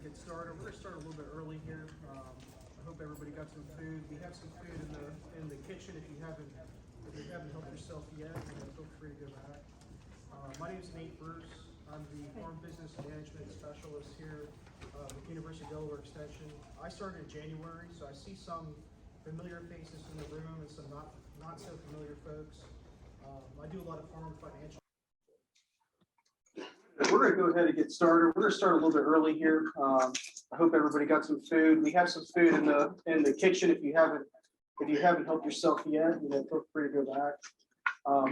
get started. We're going to start a little bit early here. I hope everybody got some food. We have some food in the kitchen. If you haven't helped yourself yet, feel free to go back. My name is Nate Bruce. I'm the Farm Business Management Specialist here at University of Delaware Extension. I started in January, so I see some familiar faces in the room and some not so familiar folks. I do a lot of farm financial. We're going to go ahead and get started. We're going to start a little bit early here. I hope everybody got some food. We have some food in the kitchen. If you haven't helped yourself yet, feel free to go back.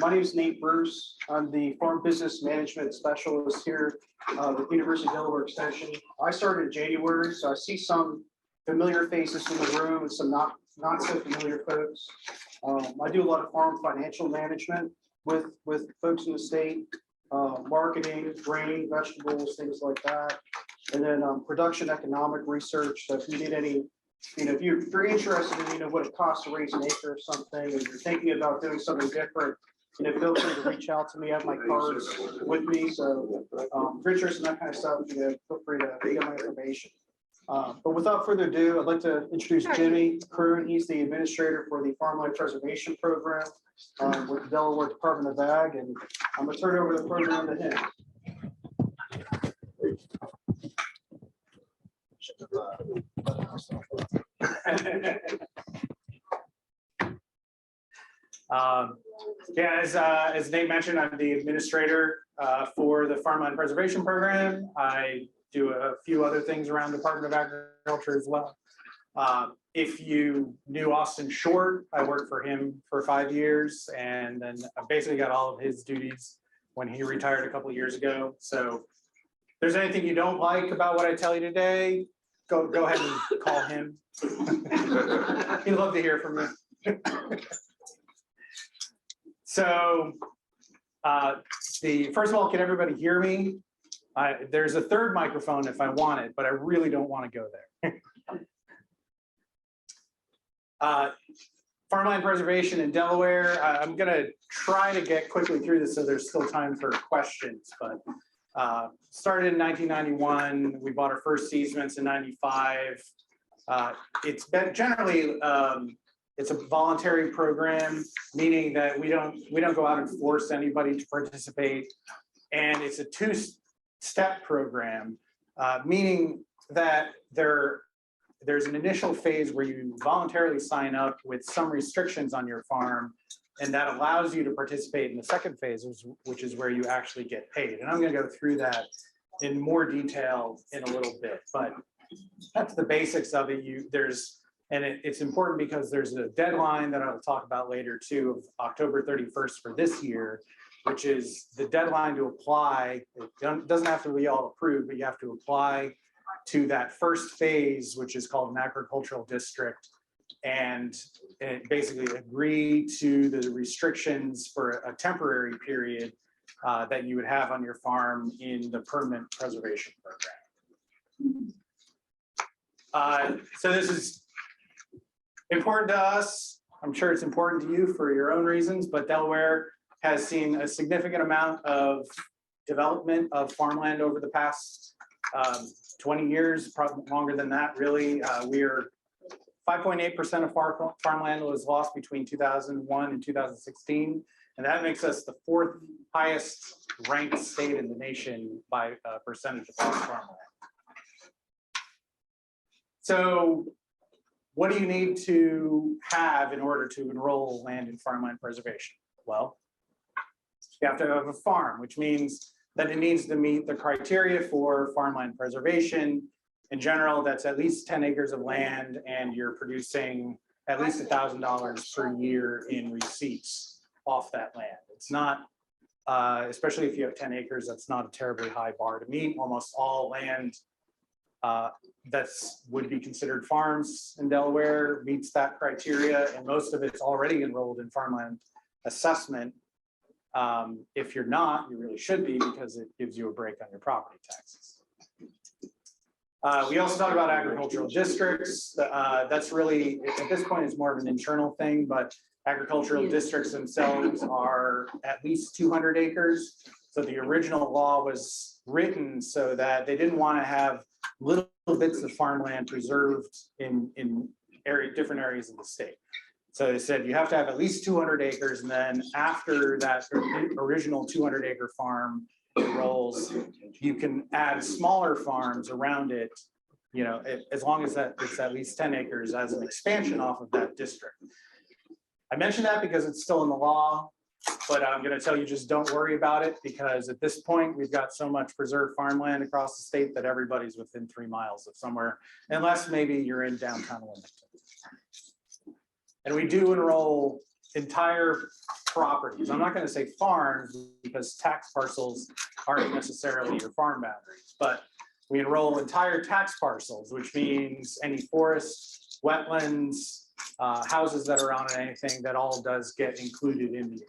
My name is Nate Bruce. I'm the Farm Business Management Specialist here at the University of Delaware Extension. I started in January, so I see some familiar faces in the room and some not so familiar folks. I do a lot of farm financial management with folks in the state, marketing, grain, vegetables, things like that, and then production economic research. So if you need any, if you're interested in what it costs to raise an acre or something, and you're thinking about doing something different, feel free to reach out to me. I have my cards with me, so if you're interested in that kind of stuff, feel free to get my information. But without further ado, I'd like to introduce Jimmy Kroon. He's the administrator for the Farmland Preservation Program with the Delaware Department of Ag, and I'm going to turn over the program to him. As Nate mentioned, I'm the administrator for the Farmland Preservation Program. I do a few other things around the Department of Agriculture as well. If you knew Austin Short, I worked for him for 5 years, and then I basically got all of his duties when he retired a couple of years ago. So if there's anything you don't like about what I tell you today, go ahead and call him. He'd love to hear from you. So first of all, can everybody hear me? There's a third microphone if I want it, but I really don't want to go there. Farmland preservation in Delaware. I'm going to try to get quickly through this so there's still time for questions, but started in 1991. We bought our first easements in 95. It's been generally, it's a voluntary program, meaning that we don't go out and force anybody to participate. And it's a two-step program, meaning that there's an initial phase where you voluntarily sign up with some restrictions on your farm, and that allows you to participate in the second phase, which is where you actually get paid. And I'm going to go through that in more detail in a little bit, but that's the basics of it. It's important because there's a deadline that I'll talk about later too, of October 31st for this year, which is the deadline to apply. It doesn't have to be all approved, but you have to apply to that first phase, which is called an agricultural district, and basically agree to the restrictions for a temporary period that you would have on your farm in the permanent preservation program. So this is important to us. I'm sure it's important to you for your own reasons, but Delaware has seen a significant amount of development of farmland over the past 20 years, probably longer than that, really. We're 5.8% of farmland was lost between 2001 and 2016, and that makes us the 4th highest ranked state in the nation by percentage of lost farmland. So what do you need to have in order to enroll land in farmland preservation? Well, you have to have a farm, which means that it needs to meet the criteria for farmland preservation. In general, that's at least 10 acres of land, and you're producing at least $1,000 per year in receipts off that land. It's not, especially if you have 10 acres, that's not a terribly high bar to meet. Almost all land would be considered farms in Delaware meets that criteria, and most of it's already enrolled in farmland assessment. If you're not, you really should be, because it gives you a break on your property taxes. We also talk about agricultural districts. That's really, at this point, is more of an internal thing, but agricultural districts themselves are at least 200 acres. So the original law was written so that they didn't want to have little bits of farmland preserved in different areas of the state. So they said you have to have at least 200 acres, and then after that original 200-acre farm enrolls, you can add smaller farms around it, you know, as long as that it's at least 10 acres as an expansion off of that district. I mention that because it's still in the law, but I'm going to tell you, just don't worry about it, because at this point we've got so much preserved farmland across the state that everybody's within 3 miles of somewhere, unless maybe you're in downtown Wilmington. And we do enroll entire properties. I'm not going to say farms because tax parcels aren't necessarily your farm boundaries, but we enroll entire tax parcels, which means any forests, wetlands, houses that are on it, anything that all does get included in the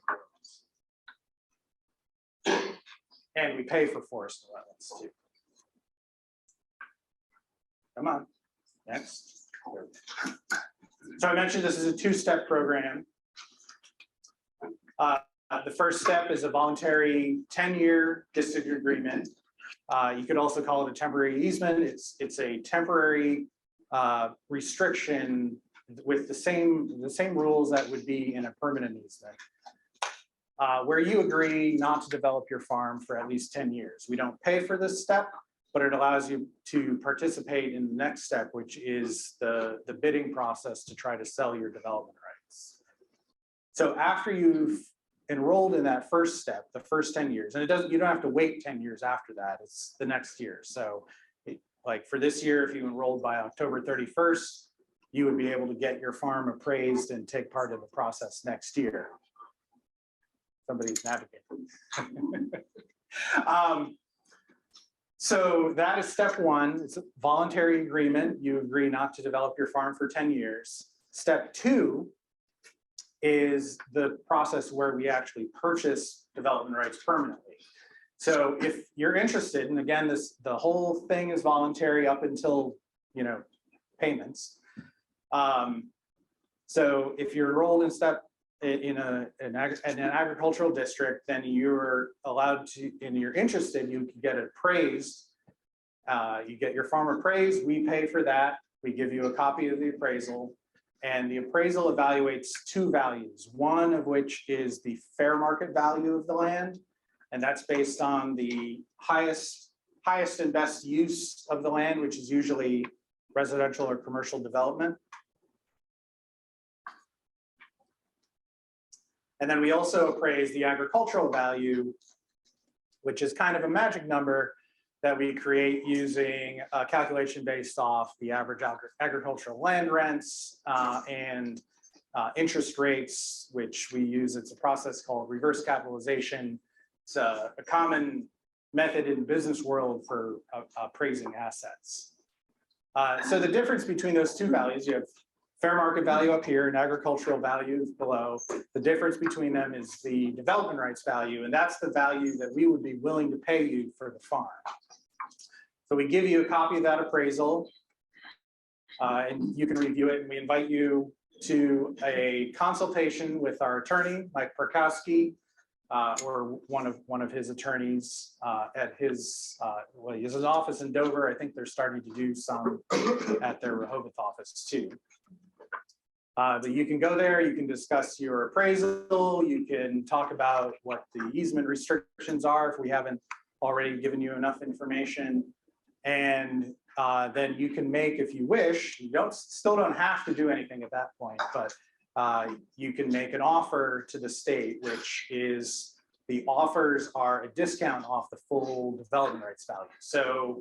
agreements. And we pay for forest and wetlands too. Come on, next. So I mentioned this is a 2-step program. The first step is a voluntary 10-year district agreement. You could also call it a temporary easement. It's a temporary restriction with the same rules that would be in a permanent easement, where you agree not to develop your farm for at least 10 years. We don't pay for this step, but it allows you to participate in the next step, which is the bidding process to try to sell your development rights. So after you've enrolled in that first step, the first 10 years, and you don't have to wait 10 years after that, it's the next year. So like for this year, if you enrolled by October 31st, you would be able to get your farm appraised and take part in the process next year. Somebody's navigating. So that is step one. It's a voluntary agreement. You agree not to develop your farm for 10 years. Step two is the process where we actually purchase development rights permanently. So if you're interested, and again, the whole thing is voluntary up until, you know, payments. So if you're enrolled in an agricultural district, then you're allowed to, and you're interested, you can get appraised. You get your farm appraised, we pay for that. We give you a copy of the appraisal, and the appraisal evaluates 2 values, one of which is the fair market value of the land, and that's based on the highest and best use of the land, which is usually residential or commercial development. And then we also appraise the agricultural value, which is kind of a magic number that we create using a calculation based off the average agricultural land rents and interest rates, which we use. It's a process called reverse capitalization. It's a common method in the business world for appraising assets. So the difference between those 2 values, you have fair market value up here and agricultural value below. The difference between them is the development rights value, and that's the value that we would be willing to pay you for the farm. So we give you a copy of that appraisal, and you can review it, and we invite you to a consultation with our attorney, Mike Perkowski, or one of his attorneys at his, well, he has an office in Dover. I think they're starting to do some at their Rehoboth office too. But you can go there, you can discuss your appraisal, you can talk about what the easement restrictions are if we haven't already given you enough information. And then you can make, if you wish, you still don't have to do anything at that point, but you can make an offer to the state, which is, the offers are a discount off the full development rights value. So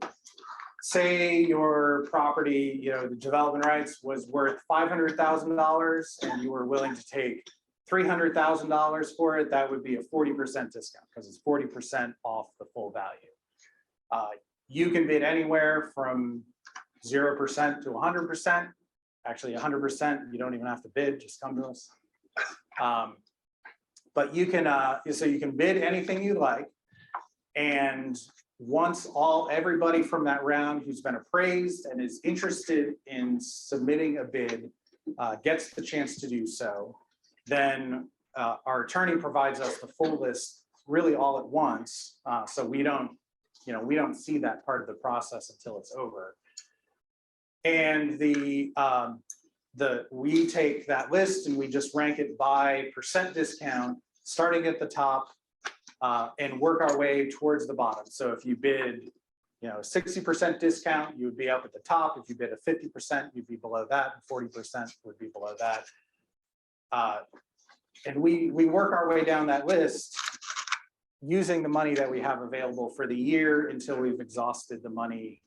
say your property, you know, the development rights was worth $500,000 and you were willing to take $300,000 for it, that would be a 40% discount because it's 40% off the full value. You can bid anywhere from 0% to 100%. Actually 100%, you don't even have to bid, just come to us. But you can, so you can bid anything you like. And once everybody from that round who's been appraised and is interested in submitting a bid gets the chance to do so, then our attorney provides us the full list really all at once. So we don't see that part of the process until it's over. And we take that list and we just rank it by percent discount, starting at the top, and work our way towards the bottom. So if you bid, 60% discount, you would be up at the top. If you bid a 50%, you'd be below that. 40% would be below that. And we work our way down that list using the money that we have available for the year until we've exhausted the money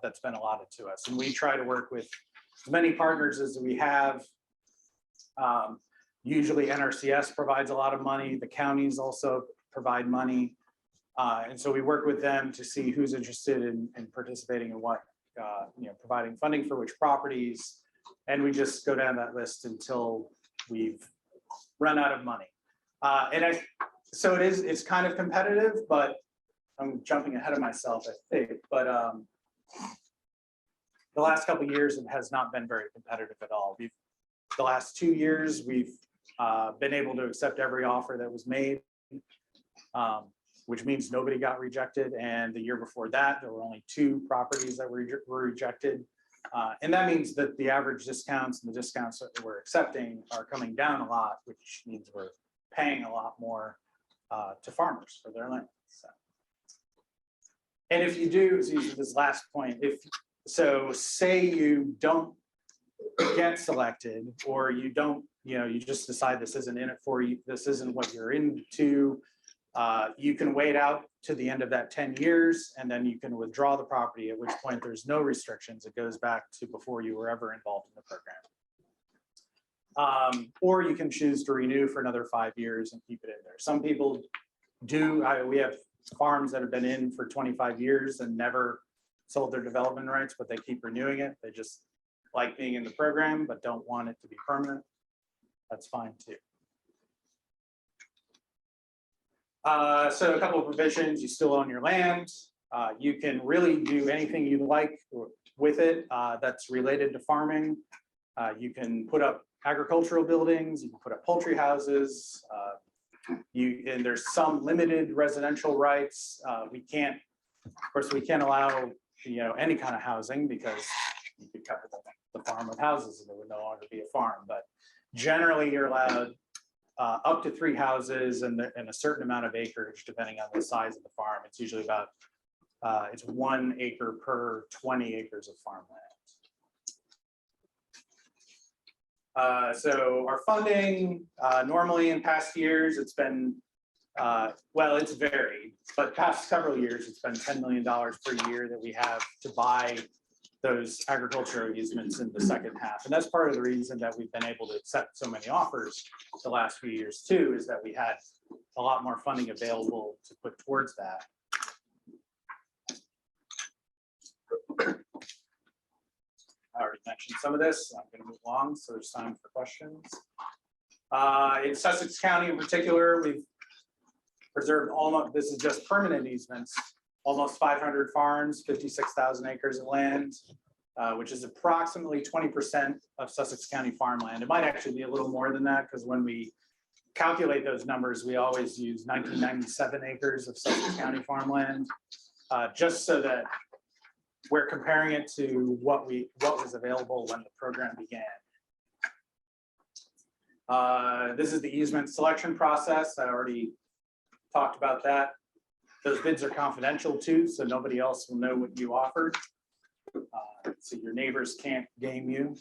that's been allotted to us. And we try to work with as many partners as we have. Usually NRCS provides a lot of money. The counties also provide money. And so we work with them to see who's interested in participating in what, providing funding for which properties. And we just go down that list until we've run out of money. So it's kind of competitive, but I'm jumping ahead of myself, I think. But the last couple of years, it has not been very competitive at all. The last 2 years, we've been able to accept every offer that was made, which means nobody got rejected. And the year before that, there were only 2 properties that were rejected. And that means that the average discounts and the discounts that we're accepting are coming down a lot, which means we're paying a lot more to farmers for their land. And if you do, this last point, say you don't get selected, or you don't, you just decide this isn't in it for you, this isn't what you're into, you can wait out to the end of that 10 years, and then you can withdraw the property, at which point there's no restrictions. It goes back to before you were ever involved in the program. Or you can choose to renew for another 5 years and keep it in there. Some people do. We have farms that have been in for 25 years and never sold their development rights, but they keep renewing it. They just like being in the program, but don't want it to be permanent. That's fine too. So a couple of provisions: you still own your land. You can really do anything you like with it that's related to farming. You can put up agricultural buildings, you can put up poultry houses, and there's some limited residential rights. Of course, we can't allow any kind of housing, because you could cover the farm with houses and it would no longer be a farm. But generally, you're allowed up to 3 houses and a certain amount of acreage, depending on the size of the farm. It's usually about it's 1 acre per 20 acres of farmland. So our funding, normally in past years, it's been, well, it's varied, but past several years, it's been $10 million per year that we have to buy those agricultural easements in the second half. And that's part of the reason that we've been able to accept so many offers the last few years too, is that we had a lot more funding available to put towards that. I already mentioned some of this. I'm going to move along, so there's time for questions. In Sussex County in particular, we've preserved this is just permanent easements, almost 500 farms, 56,000 acres of land, which is approximately 20% of Sussex County farmland. It might actually be a little more than that, because when we calculate those numbers, we always use 1997 acres of Sussex County farmland, just so that we're comparing it to what was available when the program began. This is the easement selection process. I already talked about that. Those bids are confidential too, so nobody else will know what you offered. So your neighbors can't game you.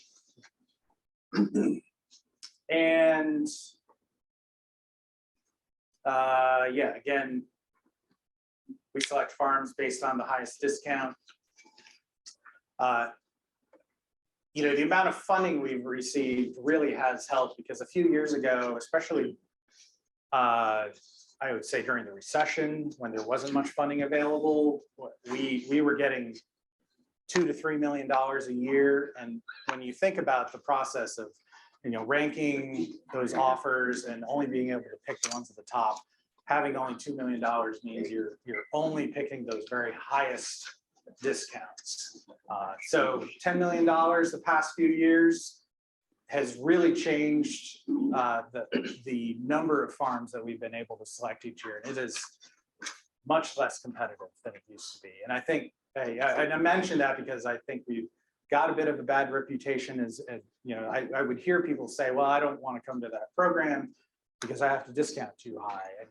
And yeah, again, we select farms based on the highest discount. The amount of funding we've received really has helped, because a few years ago, especially I would say during the recession, when there wasn't much funding available, we were getting $2 to $3 million a year. And when you think about the process of ranking those offers and only being able to pick the ones at the top, having only $2 million means you're only picking those very highest discounts. So $10 million the past few years has really changed the number of farms that we've been able to select each year. And it is much less competitive than it used to be. And I think, I mentioned that because I think got a bit of a bad reputation as you know, I would hear people say, well, I don't want to come to that program because I have to discount too high. And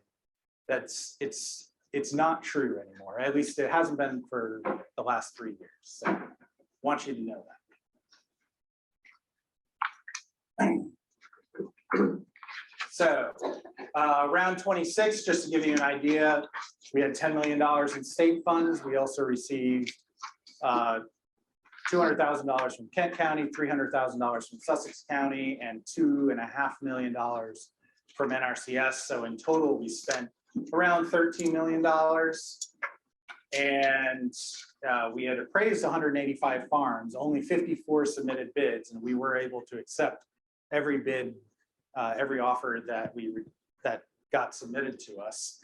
it's not true anymore. At least it hasn't been for the last 3 years. So I want you to know that. So round 26, just to give you an idea, we had $10 million in state funds. We also received $200,000 from Kent County, $300,000 from Sussex County, and $2.5 million from NRCS. So in total, we spent around $13 million. And we had appraised 185 farms, only 54 submitted bids, and we were able to accept every bid, every offer that that got submitted to us.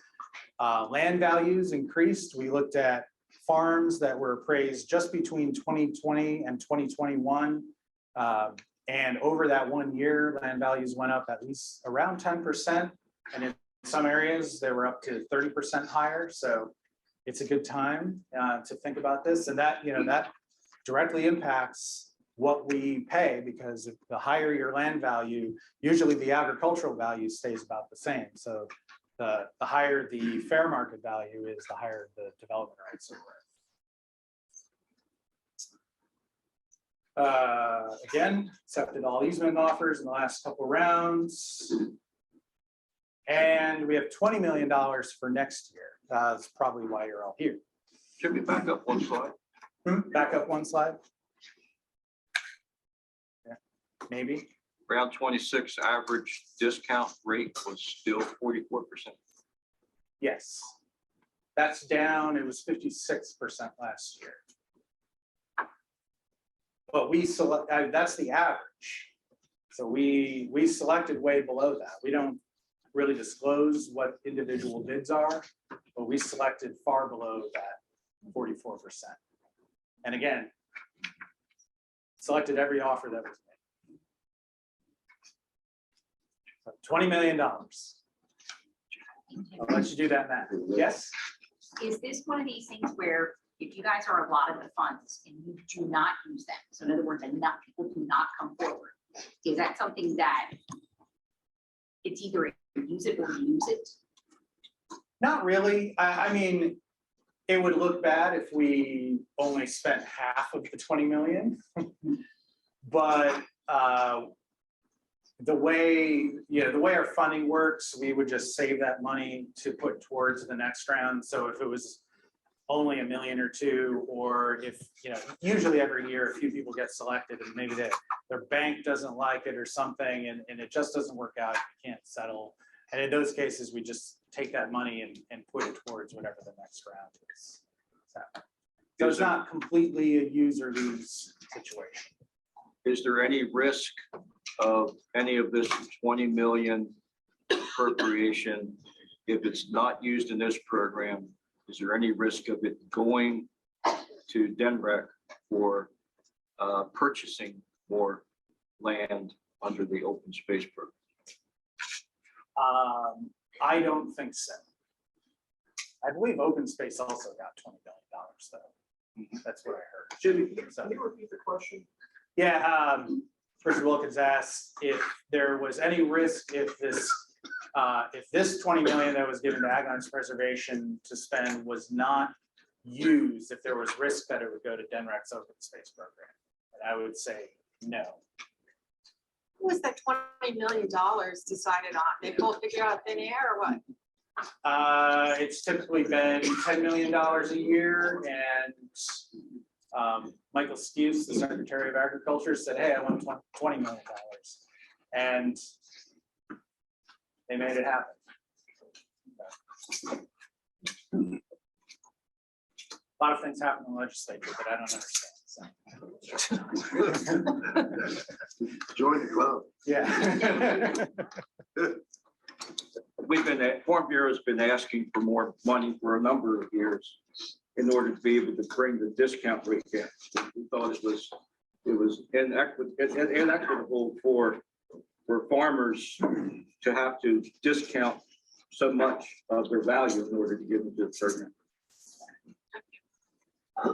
Land values increased. We looked at farms that were appraised just between 2020 and 2021. And over that 1 year, land values went up at least around 10%. And in some areas, they were up to 30% higher. So it's a good time to think about this. And that, you know, that directly impacts what we pay, because if the higher your land value, usually the agricultural value stays about the same. So the higher the fair market value is, the higher the development rights are worth. Again, accepted all easement offers in the last couple rounds. And we have $20 million for next year. That's probably why you're all here. Should we back up one slide? Back up one slide. Yeah, maybe. Round 26 average discount rate was still 44%. Yes. That's down. It was 56% last year. But we select, that's the average. So we selected way below that. We don't really disclose what individual bids are, but we selected far below that 44%. And again, selected every offer that was made. So $20 million. I'll let you do that math. Yes? Is this one of these things where if you guys are allotted the funds and you do not use them, so in other words, enough people do not come forward, is that something that it's either use it or use it? Not really. I mean, it would look bad if we only spent half of the 20 million. But the way our funding works, we would just save that money to put towards the next round. So if it was only $1 million or $2 million, or if, you know, usually every year a few people get selected and maybe their bank doesn't like it or something, and it just doesn't work out, you can't settle. And in those cases, we just take that money and put it towards whatever the next round is. So it's not completely a use or lose situation. Is there any risk of any of this 20 million appropriation, if it's not used in this program? Is there any risk of it going to DNREC for purchasing more land under the open space program? I don't think so. I believe open space also got $20 million though. That's what I heard. Jimmy, can you repeat the question? Yeah, Richard Wilkins asked if there was any risk if this 20 million that was given to Aglan's preservation to spend was not used, if there was risk that it would go to DNREC's open space program. And I would say no. Who was that $20 million decided on? They pulled figure out thin air or what? It's typically been $10 million a year, and Michael Skuse, the Secretary of Agriculture, said, hey, I want $20 million. And they made it happen. A lot of things happen in the legislature that I don't understand. So. Join the club. Yeah. Farm Bureau has been asking for more money for a number of years in order to be able to bring the discount rate down. We thought it was inequitable for farmers to have to discount so much of their value in order to get into the program.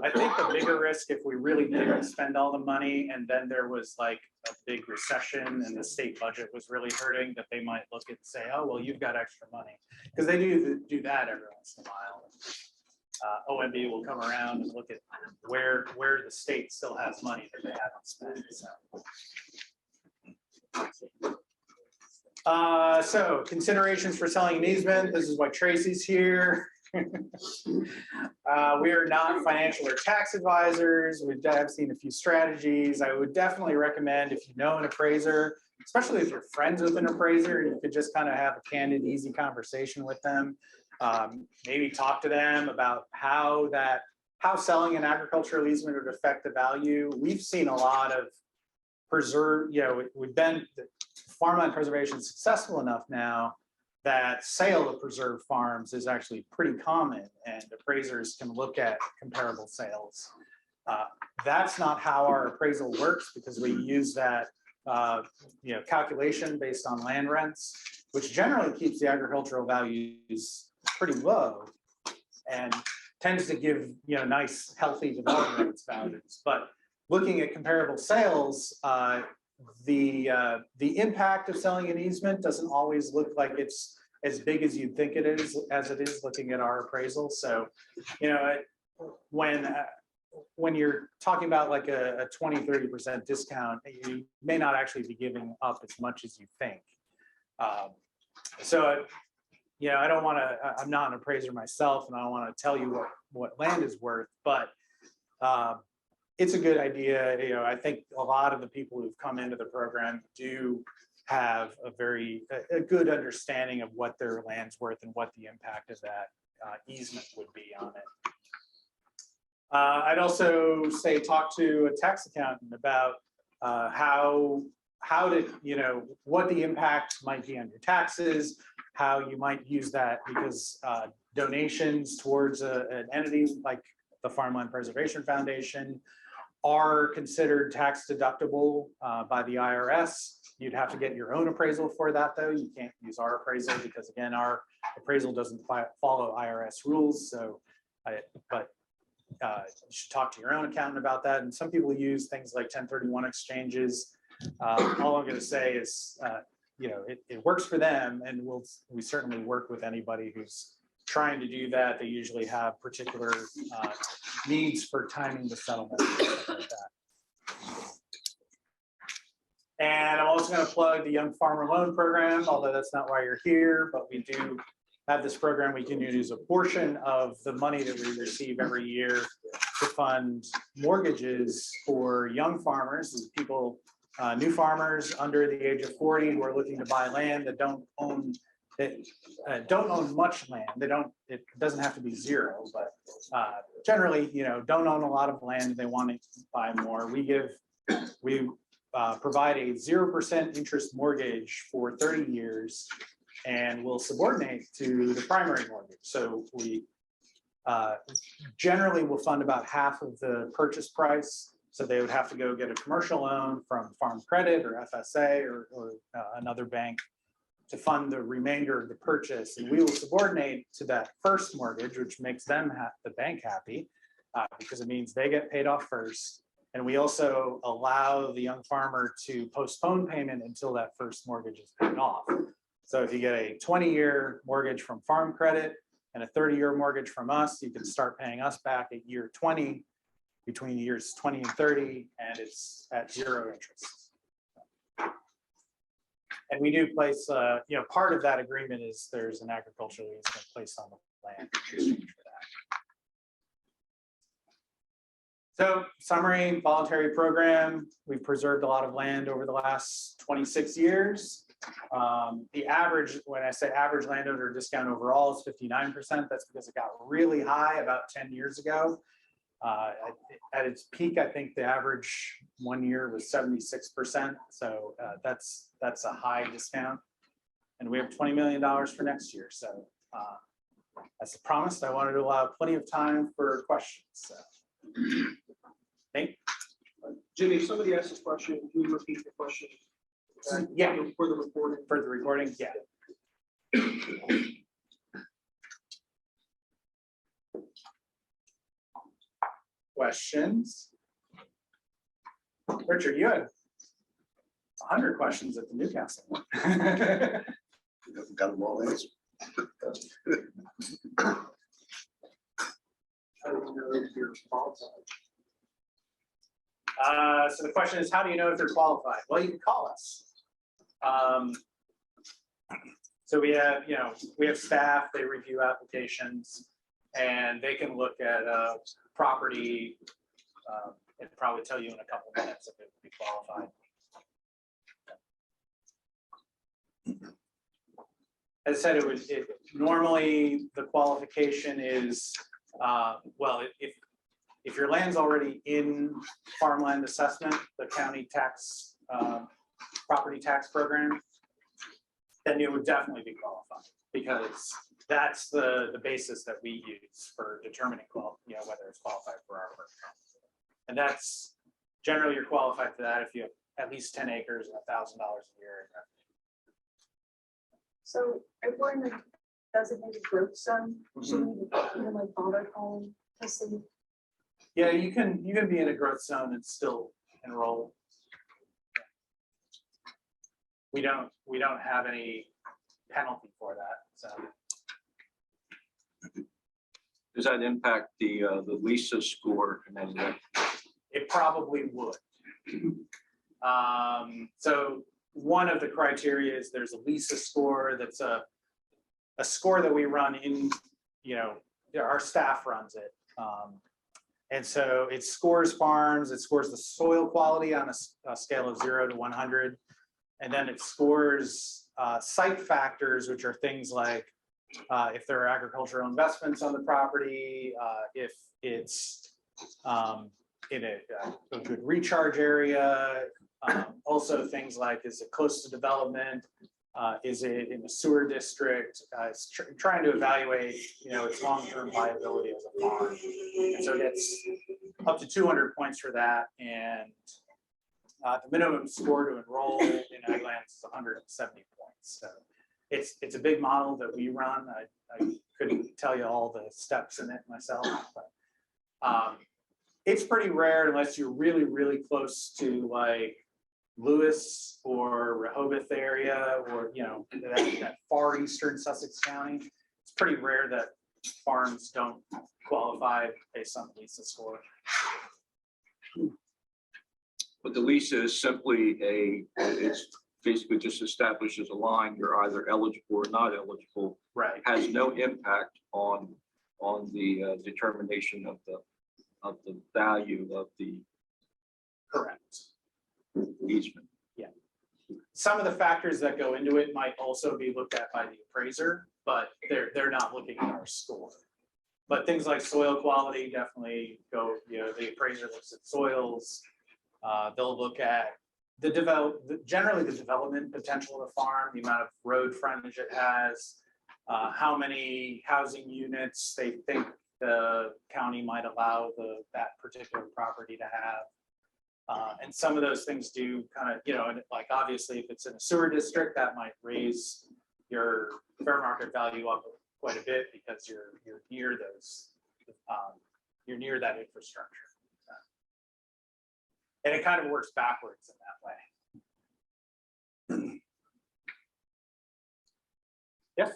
I think the bigger risk, if we really didn't spend all the money and then there was like a big recession and the state budget was really hurting, that they might look at and say, oh, well, you've got extra money. Because they do that every once in a while. OMB will come around and look at where the state still has money that they haven't spent. So considerations for selling an easement. This is why Tracy's here. We are not financial or tax advisors. We have seen a few strategies. I would definitely recommend, if you know an appraiser, especially if you're friends with an appraiser, you could just kind of have a candid, easy conversation with them. Maybe talk to them about how selling an agricultural easement would affect the value. We've seen a lot of farmland preservation is successful enough now that sale of preserved farms is actually pretty common, and appraisers can look at comparable sales. That's not how our appraisal works, because we use that calculation based on land rents, which generally keeps the agricultural values pretty low and tends to give nice, healthy development rates values. But looking at comparable sales, the impact of selling an easement doesn't always look like it's as big as you'd think it is, looking at our appraisal. So, when you're talking about like a 20–30% discount, you may not actually be giving up as much as you think. I don't want to, I'm not an appraiser myself, and I don't want to tell you what land is worth, but it's a good idea. I think a lot of the people who've come into the program do have a good understanding of what their land's worth and what the impact of that easement would be on it. I'd also say talk to a tax accountant about what the impact might be on your taxes, how you might use that, because donations towards an entity like the Farmland Preservation Foundation are considered tax deductible by the IRS. You'd have to get your own appraisal for that, though. You can't use our appraisal because, again, our appraisal doesn't follow IRS rules. So, you should talk to your own accountant about that. And some people use things like 1031 exchanges. All I'm going to say is, it works for them, and we certainly work with anybody who's trying to do that. They usually have particular needs for timing the settlement, and stuff like that. And I'm also going to plug the Young Farmer Loan Program, although that's not why you're here, but we do have this program. We can use a portion of the money that we receive every year to fund mortgages for young farmers, people, new farmers under the age of 40 who are looking to buy land that don't own much land. It doesn't have to be zero, but generally, don't own a lot of land and they want to buy more. We provide a 0% interest mortgage for 30 years and will subordinate to the primary mortgage. So we generally will fund about half of the purchase price. So they would have to go get a commercial loan from Farm Credit or FSA or another bank to fund the remainder of the purchase. And we will subordinate to that first mortgage, which makes them the bank happy because it means they get paid off first. And we also allow the young farmer to postpone payment until that first mortgage is paid off. So if you get a 20-year mortgage from Farm Credit and a 30-year mortgage from us, you can start paying us back at year 20, between years 20 and 30, and it's at 0 interest. And we do place, part of that agreement is there's an agricultural easement placed on the land in exchange for that. So, summary, voluntary program. We've preserved a lot of land over the last 26 years. The average, when I say average landowner discount overall, is 59%. That's because it got really high about 10 years ago. At its peak, I think the average 1 year was 76%. So that's a high discount. And we have $20 million for next year. So as I promised, I wanted to allow plenty of time for questions. So. Thank you. Jimmy, if somebody asks a question, can you repeat the question? Yeah. For the recording. For the recording, yeah. questions. Richard, you had 100 questions at the Newcastle one. Got them all answered. So the question is, how do you know if you're qualified? Well, you can call us. So we have, we have staff, they review applications, and they can look at property and probably tell you in a couple minutes if it would be qualified. As I said, normally the qualification is, well, if your land's already in farmland assessment, the county tax, property tax program, then it would definitely be qualified, because that's the basis that we use for determining whether it's qualified for our work. And that's generally you're qualified for that if you have at least 10 acres and $1,000 a year. So if we're in a designated growth zone, should we even like bother calling to see? Yeah, you can be in a growth zone and still enroll. We don't have any penalty for that. So Does that impact the Lisa score in any way? it probably would. So one of the criteria is there's a Lisa score. That's a score that we run in, our staff runs it. And so it scores farms, it scores the soil quality on a scale of 0 to 100. And then it scores site factors, which are things like if there are agricultural investments on the property, if it's in a good recharge area, also things like, is it close to development? Is it in a sewer district? It's trying to evaluate, its long-term viability as a farm. And so it gets up to 200 points for that. And the minimum score to enroll in ag lands is 170 points. So it's a big model that we run. I couldn't tell you all the steps in it myself, but it's pretty rare unless you're really, really close to like Lewis or Rehoboth area, or that far eastern Sussex County. It's pretty rare that farms don't qualify based on the Lisa score. But the Lisa is simply it's basically just establishes a line. You're either eligible or not eligible. Right. Has no impact on the determination of the value of the Correct. easement. Yeah. Some of the factors that go into it might also be looked at by the appraiser, but they're not looking at our score. But things like soil quality definitely go, the appraiser looks at soils. They'll look at generally the development potential of the farm, the amount of road frontage it has, how many housing units they think the county might allow that particular property to have. And some of those things do kind of, like obviously if it's in a sewer district, that might raise your fair market value up quite a bit because you're near those, you're near that infrastructure. And it kind of works backwards in that way. Yes.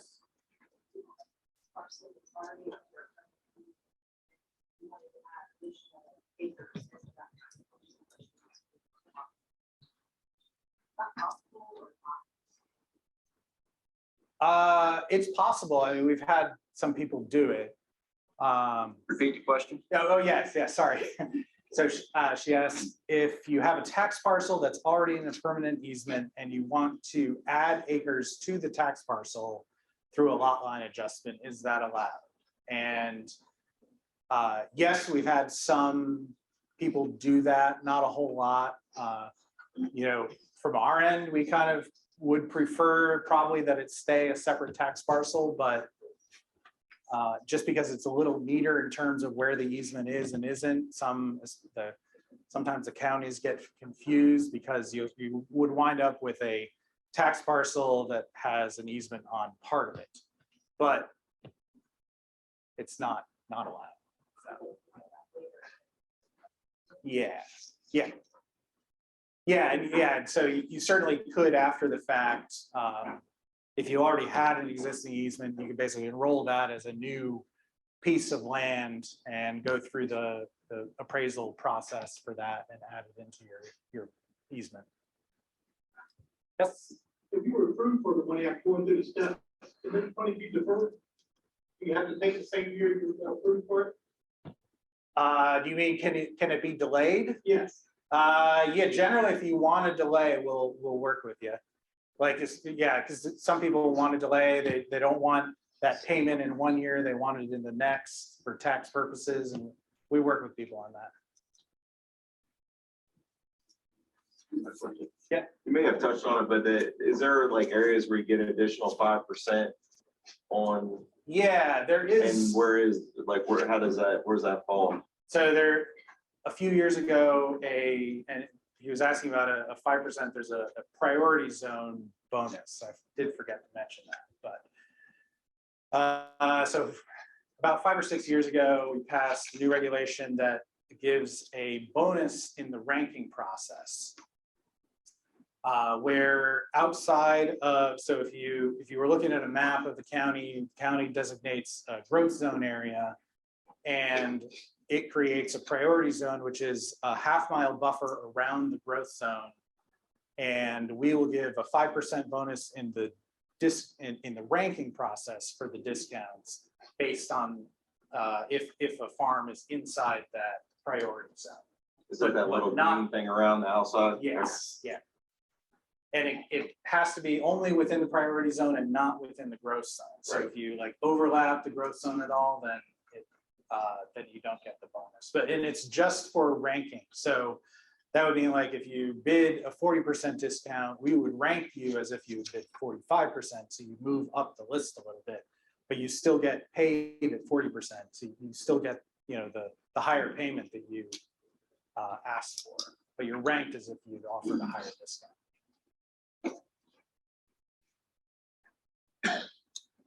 It's possible. I mean, we've had some people do it. Repeat the question. Oh yes, sorry. So she asked, if you have a tax parcel that's already in a permanent easement and you want to add acres to the tax parcel through a lot line adjustment, is that allowed? And yes, we've had some people do that, not a whole lot. From our end, we kind of would prefer probably that it stay a separate tax parcel, but just because it's a little neater in terms of where the easement is and isn't, sometimes the counties get confused because you would wind up with a tax parcel that has an easement on part of it, but it's not allowed. So, Yeah, yeah. Yeah, and so you certainly could, after the fact, if you already had an existing easement, you could basically enroll that as a new piece of land and go through the appraisal process for that and add it into your easement. Yes, If you were approved for the money after going through the steps, is it 20 feet deferred? You have to take the same year you were approved for it? do you mean, can it be delayed? Yes. Yeah, generally, if you want to delay, we'll work with you. Like, yeah, because some people want to delay, they don't want that payment in 1 year, they want it in the next for tax purposes, and we work with people on that. Yeah. You may have touched on it, but is there like areas where you get an additional 5% on, Yeah, there and is. where's that fall? So there, a few years ago, and he was asking about a 5%, there's a priority zone bonus. I did forget to mention that, but so about 5 or 6 years ago, we passed a new regulation that gives a bonus in the ranking process. Where outside of, so if you were looking at a map of the county designates a growth zone area, and it creates a priority zone, which is a half-mile buffer around the growth zone. And we will give a 5% bonus in the in the ranking process for the discounts based on if a farm is inside that priority zone. Is that But little not- green thing around the outside? Yes, yeah. And it has to be only within the priority zone and not within the growth zone. So Right. if you like overlap the growth zone at all, then then you don't get the bonus. And it's just for ranking. So that would mean like if you bid a 40% discount, we would rank you as if you bid 45%. So you move up the list a little bit, but you still get paid at 40%. So you still get, you know, the higher payment that you asked for, but you're ranked as if you'd offered a higher discount.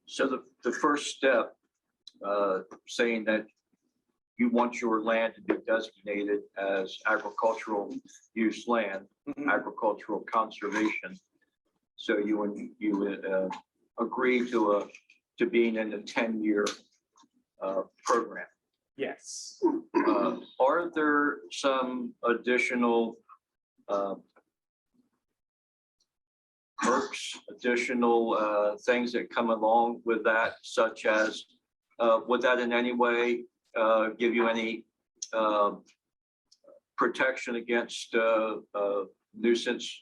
So the first step, saying that you want your land to be designated as agricultural use land, agricultural conservation. So you would agree to being in the 10-year program. Yes. Are there some additional perks, additional things that come along with that, such as would that in any way give you any protection against nuisance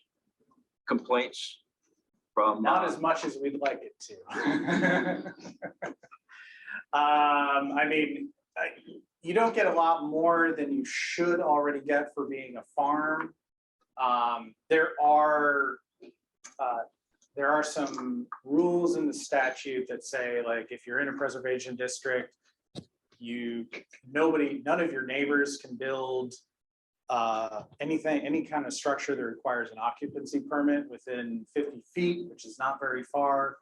complaints from? Not as much as we'd like it to. I mean, you don't get a lot more than you should already get for being a farm. There are some rules in the statute that say, like, if you're in a preservation district, none of your neighbors can build any kind of structure that requires an occupancy permit within 50 feet, which is not very far.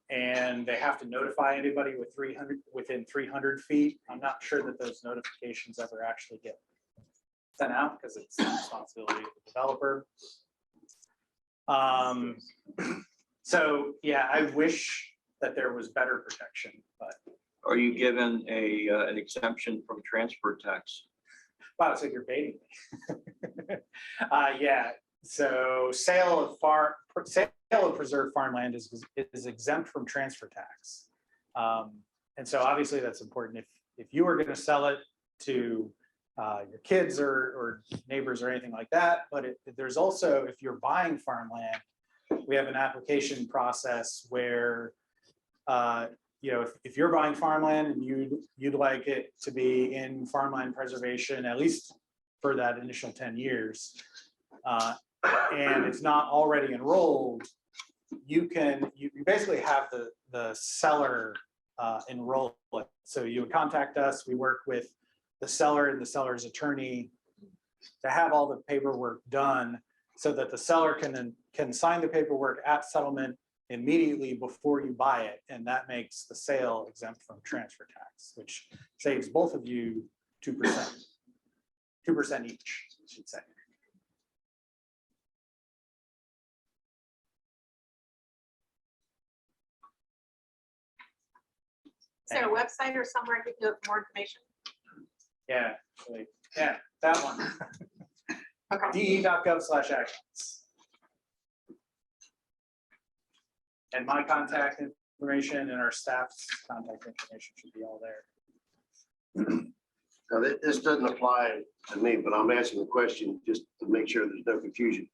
And they have to notify anybody within 300 feet. I'm not sure that those notifications ever actually get sent out because it's the responsibility of the developer. So yeah, I wish that there was better protection, but. Are you given an exemption from transfer tax? Wow, it's like you're baiting me. Yeah, so sale of preserved farmland is exempt from transfer tax. And so obviously that's important. If you were gonna sell it to your kids or neighbors or anything like that, but there's also, if you're buying farmland, we have an application process where you know, if you're buying farmland and you'd like it to be in farmland preservation, at least for that initial 10 years, and it's not already enrolled, you basically have the seller enroll it. So you would contact us, we work with the seller and the seller's attorney to have all the paperwork done so that the seller can sign the paperwork at settlement immediately before you buy it, and that makes the sale exempt from transfer tax, which saves both of you 2%. 2% each, I should say. Is there a website or somewhere you can go for more information? Yeah, actually, yeah, that one. Okay. de.gov/actions. And my contact information and our staff's contact information should be all there. Now, this doesn't apply to me, but I'm asking the question just to make sure there's no confusion.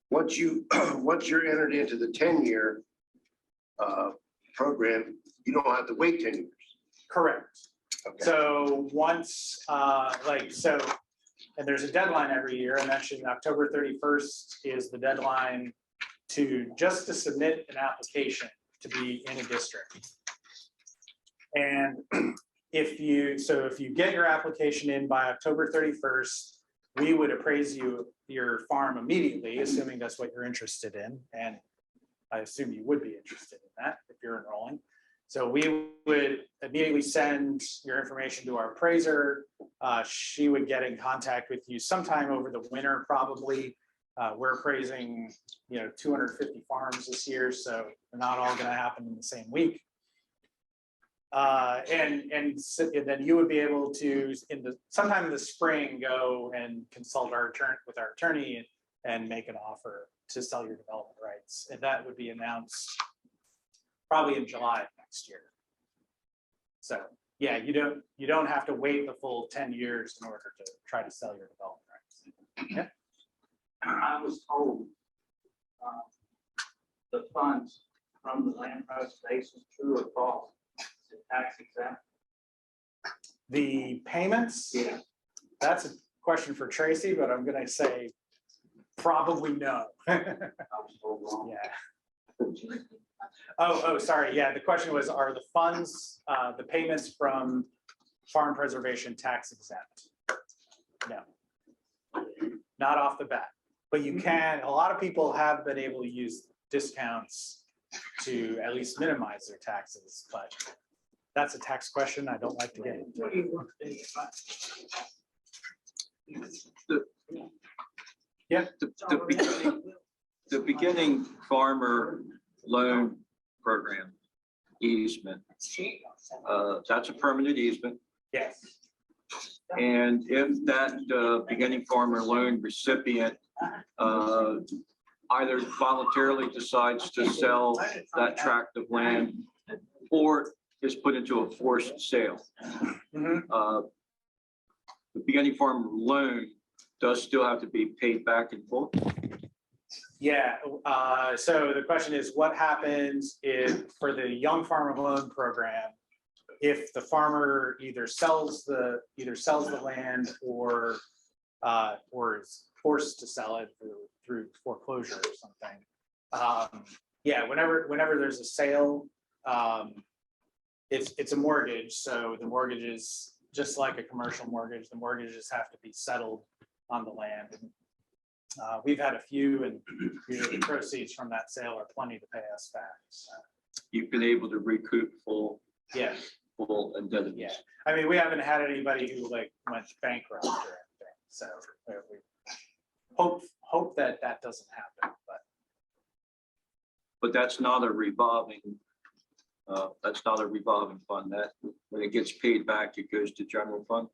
Once you're entered into the 10-year program, you don't have to wait 10 years. Correct. Okay. So once, and there's a deadline every year. I mentioned October 31st is the deadline to submit an application to be in a district. And if you get your application in by October 31st, we would appraise your farm immediately, assuming that's what you're interested in. And I assume you would be interested in that if you're enrolling. So we would immediately send your information to our appraiser. She would get in contact with you sometime over the winter, probably. We're appraising, 250 farms this year, so they're not all going to happen in the same week. And then you would be able to, sometime in the spring, go and consult with our attorney and make an offer to sell your development rights. And that would be announced probably in July of next year. So yeah, you don't have to wait the full 10 years in order to try to sell your development rights. Yeah. I was told the funds from the land preservation, true or false, is it tax exempt? The payments? Yeah. That's a question for Tracy, but I'm going to say probably no. I was told wrong. Yeah. Oh, sorry. Yeah, the question was, are the funds, the payments from farm preservation tax exempt? No, not off the bat. But you can, a lot of people have been able to use discounts to at least minimize their taxes, but that's a tax question I don't like to get into. Yeah. The beginning farmer loan program easement, that's a permanent easement. Yes. And if that beginning farmer loan recipient either voluntarily decides to sell that tract of land or is put into a forced sale, the beginning farmer loan does still have to be paid back in full. Yeah, so the question is, what happens if, for the young farmer loan program, if the farmer either sells the land or is forced to sell it through foreclosure or something? Yeah, whenever there's a sale, it's a mortgage, so the mortgage is just like a commercial mortgage. The mortgages have to be settled on the land. And, we've had a few, and usually the proceeds from that sale are plenty to pay us back. So. You've been able to recoup full indebtedness. Yeah, I mean, we haven't had anybody who went bankrupt or anything, so we hope that doesn't happen. But that's not a revolving. That's not a revolving fund. That when it gets paid back, it goes to general fund.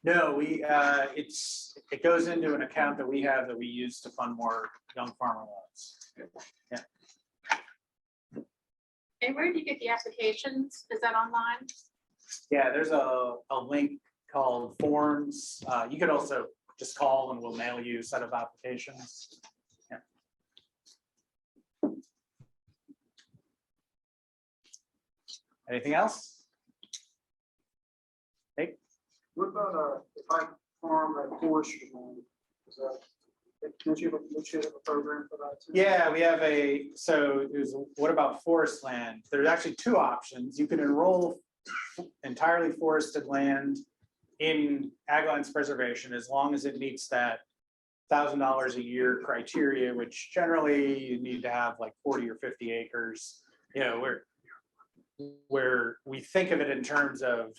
No, it goes into an account that we have that we use to fund more young farmer loans. Yeah. And where do you get the applications? Is that online? Yeah, there's a link called Forms. You could also just call and we'll mail you a set of applications. Yeah. Anything else? Hey. What about if I farm a forestry land? Is that, don't you have a program for that too? Yeah, we have what about forest land? There's actually two options. You can enroll entirely forested land in ag lands preservation as long as it meets that $1,000 a year criteria, which generally you need to have like 40 or 50 acres. where we think of it in terms of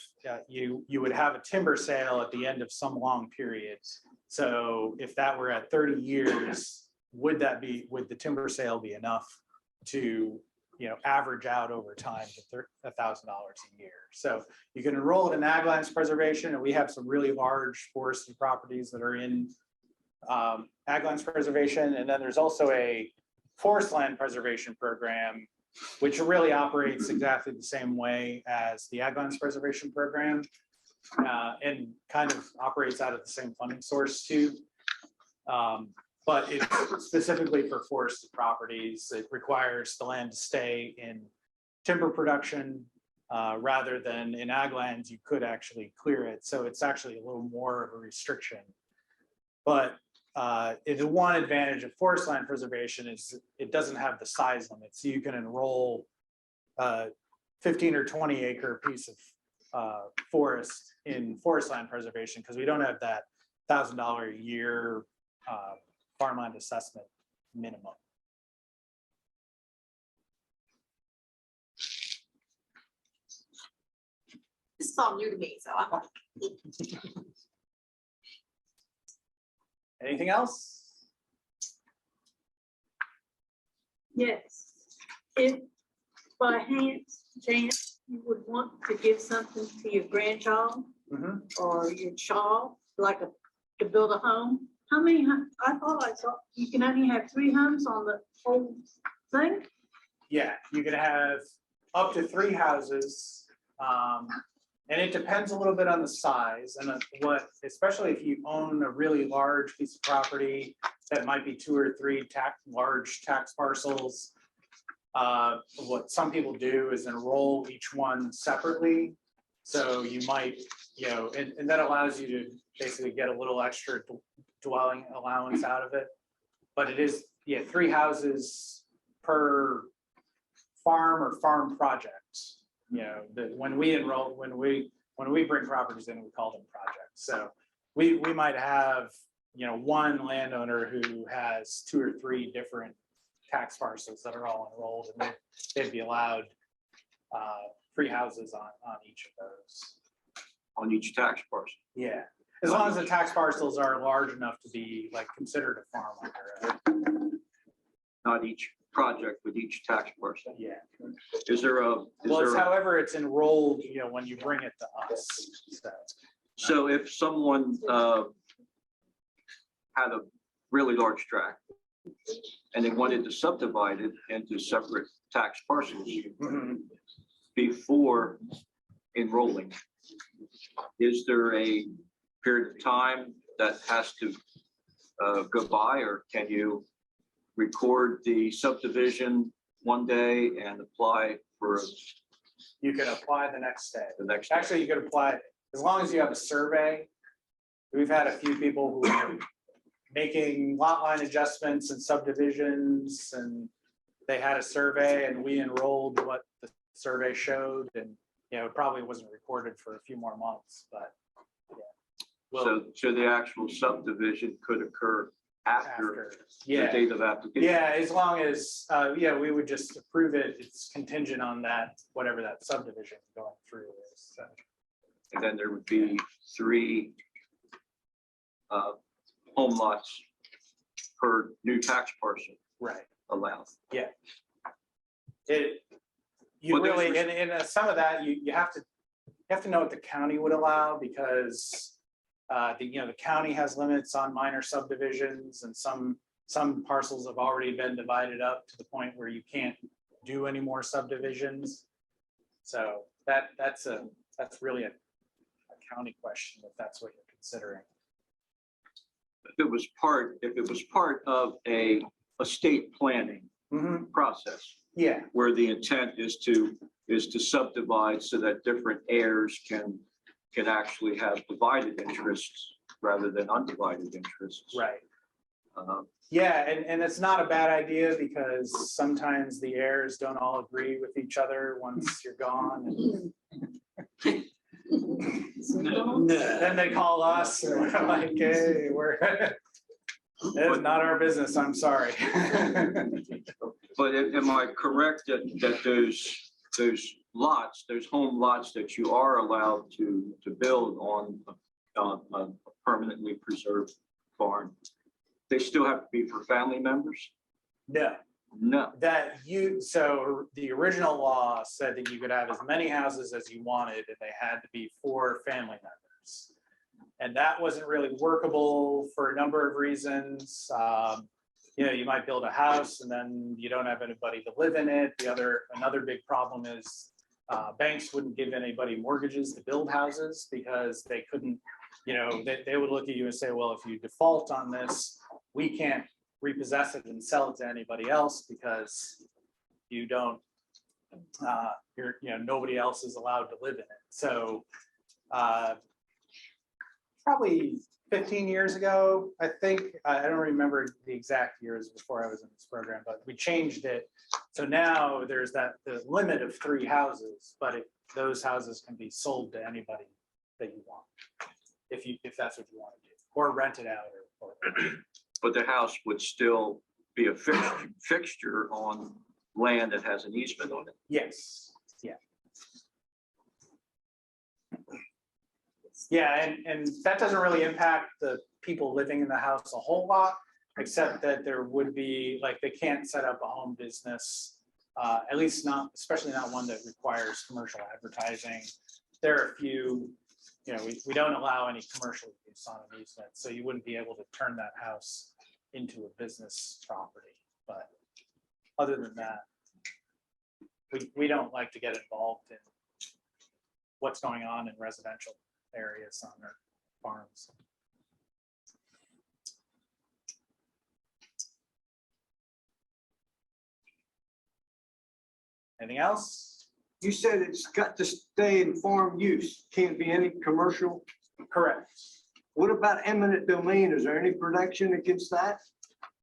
you would have a timber sale at the end of some long period. So if that were at 30 years, would the timber sale be enough to, average out over time to $1,000 a year? So you can enroll in ag lands preservation, and we have some really large forested properties that are in ag lands preservation. And then there's also a forest land preservation program, which really operates exactly the same way as the ag lands preservation program, and kind of operates out of the same funding source too. But it's specifically for forested properties. It requires the land to stay in timber production rather than in ag lands. You could actually clear it. So it's actually a little more of a restriction. But the one advantage of forest land preservation is it doesn't have the size limit. So you can enroll a 15 or 20 acre piece of forest in forest land preservation, because we don't have that $1,000 a year farmland assessment minimum. This is all new to me, so I'm like, Anything else? Yes. If by chance you would want to give something to your grandchild or your child, like to build a home, how many, I thought I saw, you can only have 3 homes on the whole thing? Yeah, you can have up to 3 houses. And it depends a little bit on the size and especially if you own a really large piece of property that might be 2 or 3 large tax parcels. What some people do is enroll each one separately. So you might, and that allows you to basically get a little extra dwelling allowance out of it. But it is, 3 houses per farm or farm project. When we bring properties in, we call them projects. So we might have, one landowner who has 2 or 3 different tax parcels that are all enrolled, and they'd be allowed 3 houses on each of those. On each tax parcel. Yeah, as long as the tax parcels are large enough to be considered a farm under it. Not each project, but each tax parcel. Yeah. Is there a? However it's enrolled, when you bring it to us. So if someone had a really large tract and they wanted to subdivide it into separate tax parcels before enrolling, is there a period of time that has to go by, or can you record the subdivision one day and apply for? You can apply the next day. Day. Actually, you could apply as long as you have a survey. We've had a few people who are making lot line adjustments and subdivisions, and they had a survey, and we enrolled what the survey showed, and it probably wasn't recorded for a few more months, but so the actual subdivision could occur after the date of application. Yeah, as long as we would just approve it. It's contingent on that, whatever that subdivision going through is. So. And then there would be 3 home lots per new tax parcel. Right. Allowed. Yeah. Some of that you have to know what the county would allow, because the county has limits on minor subdivisions, and some parcels have already been divided up to the point where you can't do any more subdivisions. So that's really a county question, if that's what you're considering. If it was part of a estate planning process, where the intent is to subdivide so that different heirs can actually have divided interests rather than undivided interests. Right. And it's not a bad idea, because sometimes the heirs don't all agree with each other once you're gone. Then they call us and we're like, hey, it's not our business, I'm sorry. But am I correct that those lots, those home lots that you are allowed to build on a permanently preserved farm, they still have to be for family members? No, No. so the original law said that you could have as many houses as you wanted and they had to be for family members. And that wasn't really workable for a number of reasons. You might build a house and then you don't have anybody to live in it. Another big problem is banks wouldn't give anybody mortgages to build houses because they couldn't, they would look at you and say, well, if you default on this, we can't repossess it and sell it to anybody else because you don't, nobody else is allowed to live in it. So probably 15 years ago, I think, I don't remember the exact years before I was in this program, but we changed it. So now there's the limit of 3 houses, but those houses can be sold to anybody that you want, if that's what you want to do, or rent it out. But the house would still be a fixture on land that has an easement on it. Yes, yeah. Yeah, and that doesn't really impact the people living in the house a whole lot, except that there would be, like, they can't set up a home business, at least not, especially not one that requires commercial advertising. There are a few, we don't allow any commercial use on an easement, so you wouldn't be able to turn that house into a business property. But other than that, we don't like to get involved in what's going on in residential areas on their farms. Anything else? You said it's got to stay in farm use, can't be any commercial. Correct. What about eminent domain? Is there any protection against that?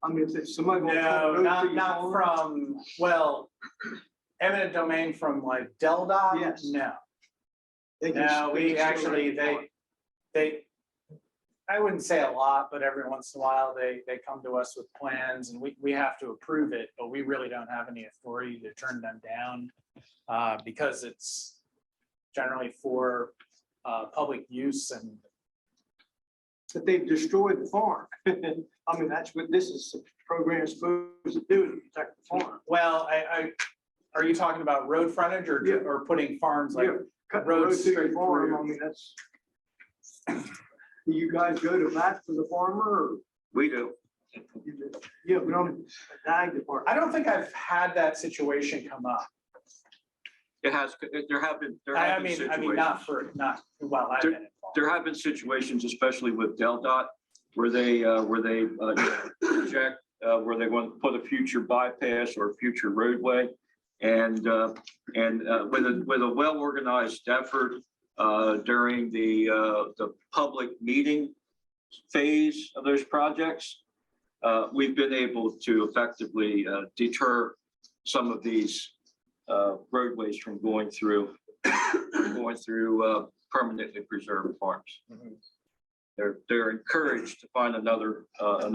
I mean, if somebody. No, not from, well, eminent domain from like Delaware? Yes. No. They can- No, they we can still actually, rent they, I wouldn't say a lot, but every once in a while, they come to us with plans and we have to approve it, but we really don't have any authority to turn them down because it's generally for public use. And But they've destroyed the farm. I mean, that's what this program is supposed to do, to protect the farm. well, are you talking about road frontage or, Yeah. or putting farms like Yeah, cut the road roads through straight your farm, through? I mean, that's. Do you guys go to bat for the farmer or? We do. Yeah, but on the ag department. I don't think I've had that situation come up. It has, there have been I mean, situations. not while I've been involved. There have been situations, especially with DelDOT, where they project, where they want to put a future bypass or a future roadway. And with a well-organized effort during the public meeting phase of those projects, we've been able to effectively deter some of these roadways from going through permanently preserved farms. Mhm. They're encouraged to find an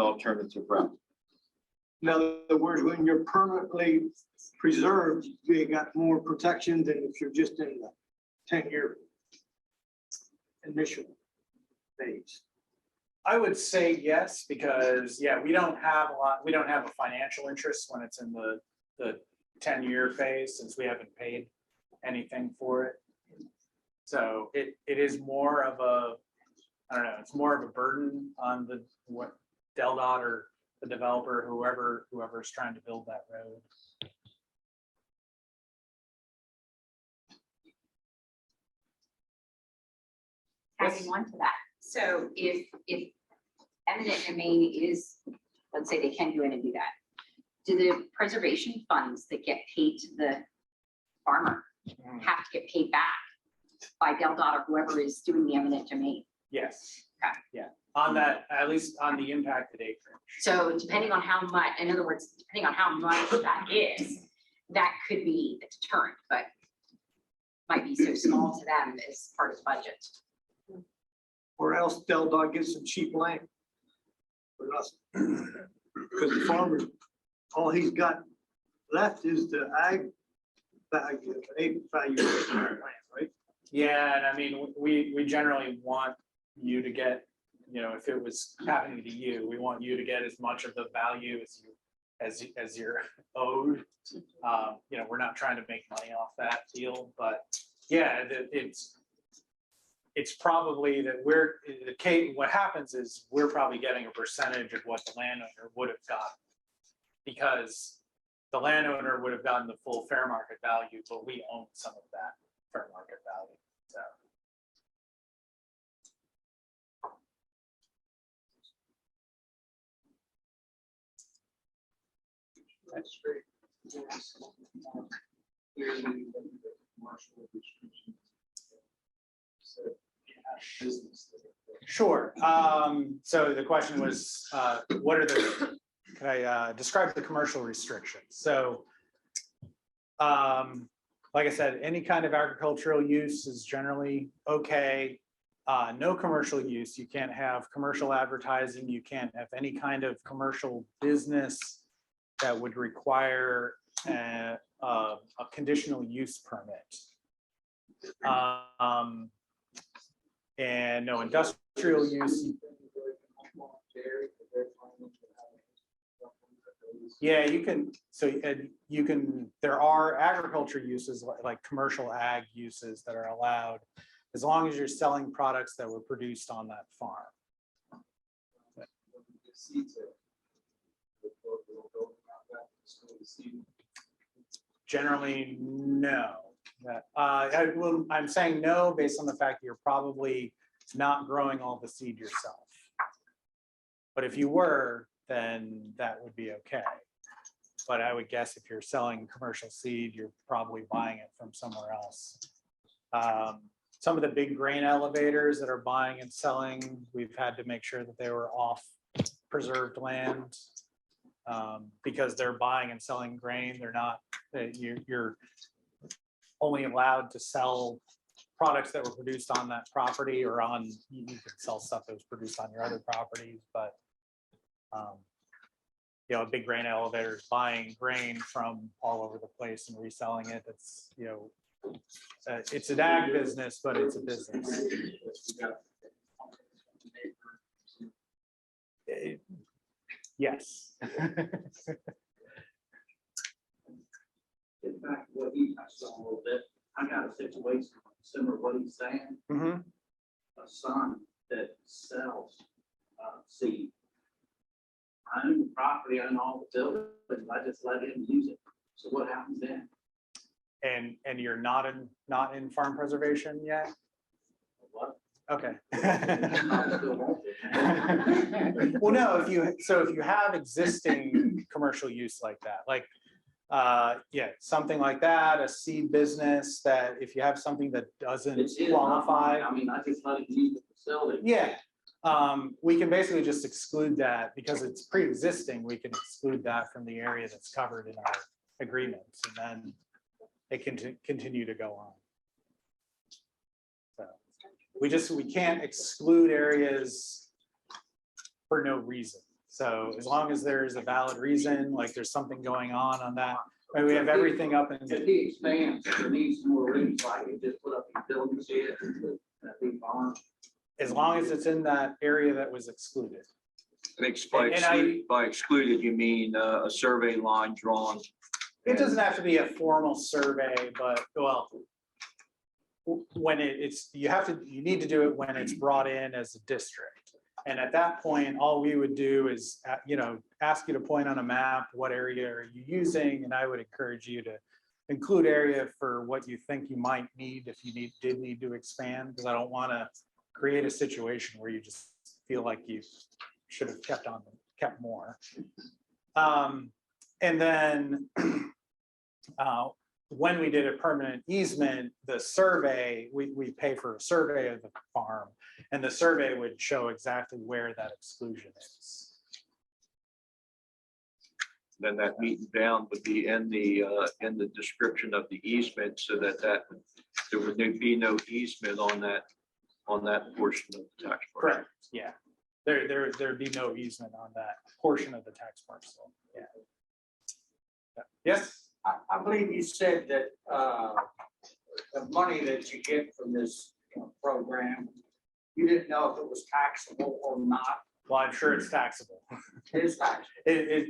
alternative route. In other words, when you're permanently preserved, you got more protection than if you're just in the 10-year initial phase. I would say yes, because we don't have a financial interest when it's in the 10-year phase, since we haven't paid anything for it. So it is more of a, I don't know, it's more of a burden on what DelDOT or the developer, whoever's trying to build that road. Adding on to that. So if eminent domain is, let's say they can go in and do that, do the preservation funds that get paid to the farmer have to get paid back by DelDOT or whoever is doing the eminent domain? Yes. Okay. Yeah, on that, at least on the impacted acreage. So depending on how much, in other words, depending on how much that is, that could be a deterrent, but might be so small to them as part of the budget. Or else DelDOT gets some cheap land for us. Because the farmer, all he's got left is the ag value, 85-year land, right? Yeah, and I mean, we generally want you to get, you know, if it was happening to you, we want you to get as much of the value as you're owed. You know, we're not trying to make money off that deal, but yeah, it's probably that what happens is we're probably getting a percentage of what the landowner would have gotten, because the landowner would have gotten the full fair market value, but we own some of that fair market value. So. That's great. Sure. So the question was, what are the, can I describe the commercial restrictions? So, like I said, any kind of agricultural use is generally okay. No commercial use. You can't have commercial advertising. You can't have any kind of commercial business that would require a conditional use permit. And no industrial use. Yeah, you can. So you can. There are agriculture uses like commercial ag uses that are allowed, as long as you're selling products that were produced on that farm. Generally, no. I'm saying no based on the fact that you're probably not growing all the seed yourself. But if you were, then that would be okay. But I would guess if you're selling commercial seed, you're probably buying it from somewhere else. Some of the big grain elevators that are buying and selling, we've had to make sure that they were off preserved land, because they're buying and selling grain. They're not, you're only allowed to sell products that were produced on that property, or on, you can sell stuff that was produced on your other properties, but you know, a big grain elevator is buying grain from all over the place and reselling it. It's, you know, it's an ag business, but it's a business. Yes. In fact, what he touched on a little bit, I got a situation similar to what he's saying. Mm-hmm. A son that sells seed. I own the property, I own all the buildings, I just let him use it. So what happens then? And you're not in farm preservation yet? What? Okay. I still want it. Well, no, if you have existing commercial use like that, like yeah, something like that, a seed business, that if you have something that doesn't It's his, not qualify. mine. I mean, I just let him use the facility. Yeah, we can basically just exclude that because it's pre-existing. We can exclude that from the area that's covered in our agreements, and then it can continue to go on. So we can't exclude areas for no reason. So as long as there's a valid reason, like there's something going on that, and we have everything up in. If he expands, there needs more room, so I can just put up these buildings here, that big barn. As long as it's in that area that was excluded. I think by excluded, you mean a survey line drawn. It doesn't have to be a formal survey, but well, when you need to do it when it's brought in as a district. And at that point, all we would do is, you know, ask you to point on a map, what area are you using? And I would encourage you to include area for what you think you might need if you did need to expand, because I don't want to create a situation where you just feel like you should have kept more. And then when we did a permanent easement, the survey, we pay for a survey of the farm, and the survey would show exactly where that exclusion is. Then that meet and bound would be in the description of the easement, so that there would be no easement on that portion of the tax parcel. Correct. Yeah. There'd be no easement on that portion of the tax parcel. Yeah. Yes. I believe you said that, the money that you get from this program, you didn't know if it was taxable or not. Well, I'm sure it's taxable. It is taxable.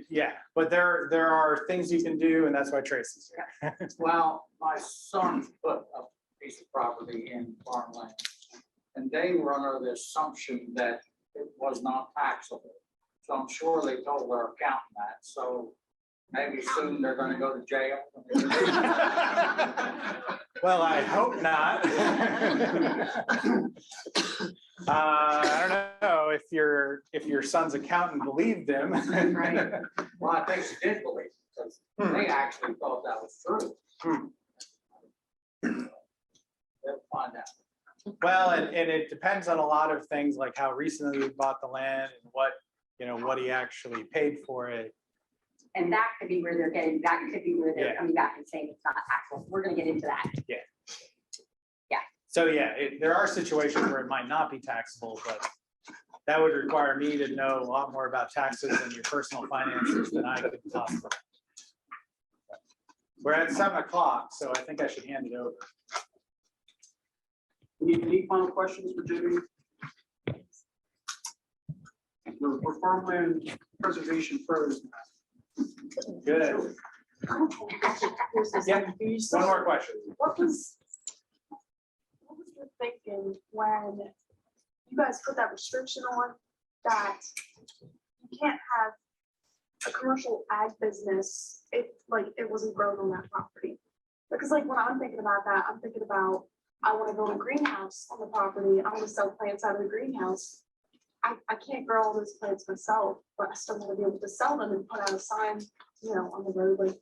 Yeah, but there are things you can do, and that's why Tracy's here. Well, my son put a piece of property in farmland, and they were under the assumption that it was not taxable. So I'm sure they told their accountant that, so maybe soon they're gonna go to jail. Well, I hope not. I don't know if your son's accountant believed him. Right. Well, I think she did believe it, because they actually thought that was true. They'll find out. Well, and it depends on a lot of things, like how recently we bought the land and what he actually paid for it. And that could be where they're getting, that could be where they're Yeah. coming back and saying it's not taxable. We're gonna get into that. So yeah, there are situations where it might not be taxable, but that would require me to know a lot more about taxes and your personal finances than I could possibly. We're at 7 o'clock, so I think I should hand it over. Any final questions for Jimmy? For farmland preservation pros. Good. Yep. One more question. What was your thinking when you guys put that restriction on that you can't have a commercial ag business if like it wasn't grown on that property? Because like when I'm thinking about that, I'm thinking about I want to build a greenhouse on the property. I want to sell plants out of the greenhouse. I can't grow all those plants myself, but I still want to be able to sell them and put out a sign, on the road. Like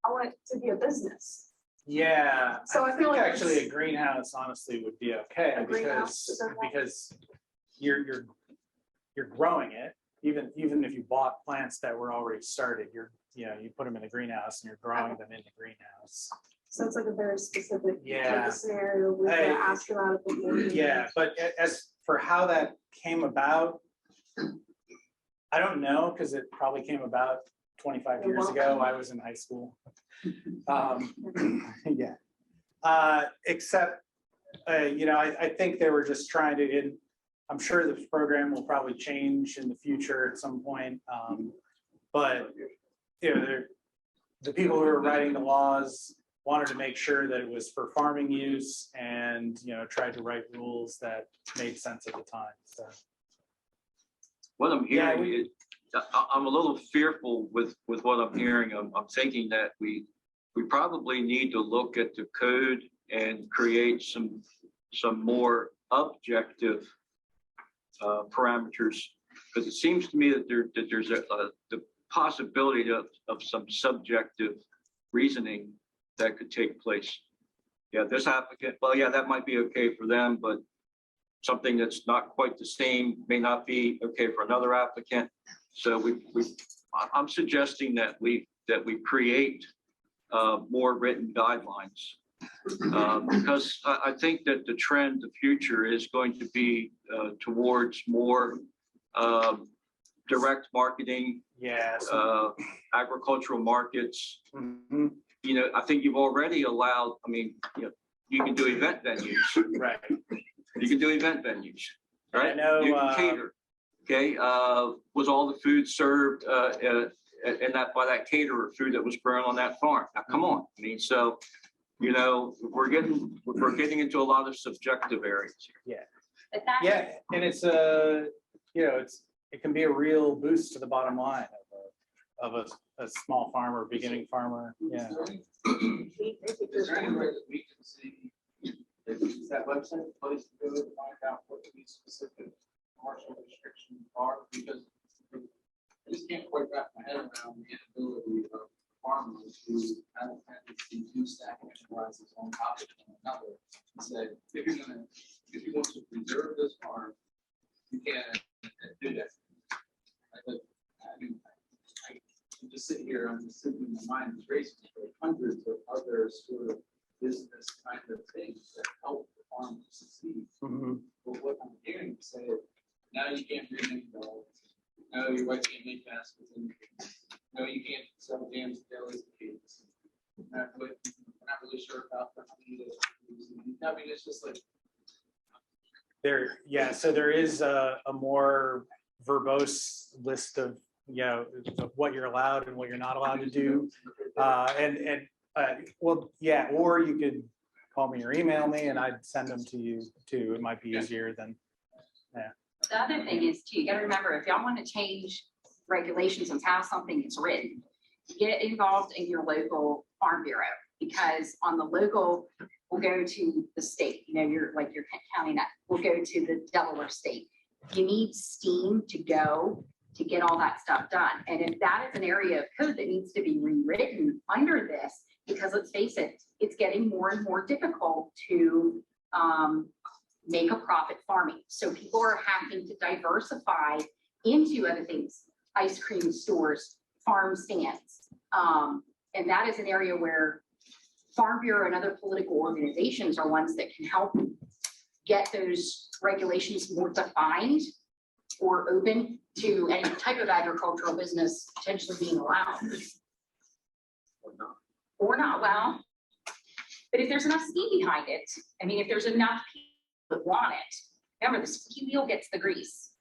I want it to be a business. Yeah, So I feel like actually a greenhouse honestly would be okay A greenhouse is okay. because you're growing it, even if you bought plants that were already started, you put them in a greenhouse and you're growing them in the greenhouse. So it's like a very specific Yeah. type of scenario we're gonna ask about it before. Yeah, but as for how that came about, I don't know, because it probably came about 25 years ago. I was in high school. Yeah. Except, I think they were just trying to, I'm sure the program will probably change in the future at some point. But, the people who are writing the laws wanted to make sure that it was for farming use and, tried to write rules that made sense at the time, so. What I'm Yeah, hearing is, I'm a little fearful with what I'm hearing. I'm thinking that we probably need to look at the code and create some more objective parameters, because it seems to me that there's the possibility of some subjective reasoning that could take place. Yeah, this applicant, well, yeah, that might be okay for them, but something that's not quite the same may not be okay for another applicant. So I'm suggesting that we create more written guidelines, because I think that the trend, the future is going to be towards more direct marketing, Yes. Agricultural markets. Mm-hmm. I think you've already allowed, you can do event venues. Right. You can do event venues, right? I know, You can cater. Okay, was all the food served and by that caterer, food that was grown on that farm? Now, come on. So, we're getting into a lot of subjective areas here. Yeah. But that, Yeah, and it's it can be a real boost to the bottom line of a small farmer, beginning farmer. Yeah. Is there any way that we can see, is that website a place to go to find out what these specific commercial restrictions are? Because I just can't quite wrap my head around the inability of farmers who have these two stacking enterprises on top of one another and say, if you want to preserve this farm, you can't do that. I'm just sitting here, I'm just sitting in my mind is racing for hundreds of other sort of business kind of things that help the farm to succeed. Mm-hmm. But what I'm hearing you say is, now you can't bring in dogs. No, your wife can't make baskets. No, you can't sell jams, delis, and cakes. that way, we're not really sure about the money that, I mean, it's just like, So there is a more verbose list of, of what you're allowed and what you're not allowed to do. Or you could call me or email me and I'd send them to you too. It might be easier than, The other thing is too, you gotta remember, if y'all want to change regulations and how something is written, get involved in your local farm bureau, because on the local, we'll go to the state, your county, we'll go to the Delaware state. You need steam to go to get all that stuff done. And if that is an area of code that needs to be rewritten under this, because let's face it, it's getting more and more difficult to make a profit farming. So people are having to diversify into other things, ice cream stores, farm stands. And that is an area where Farm Bureau and other political organizations are ones that can help get those regulations more defined or open to any type of agricultural business potentially being allowed. Or not allowed. But if there's enough steam behind it, I mean, if there's enough people that want it, remember the squeaky wheel gets the grease.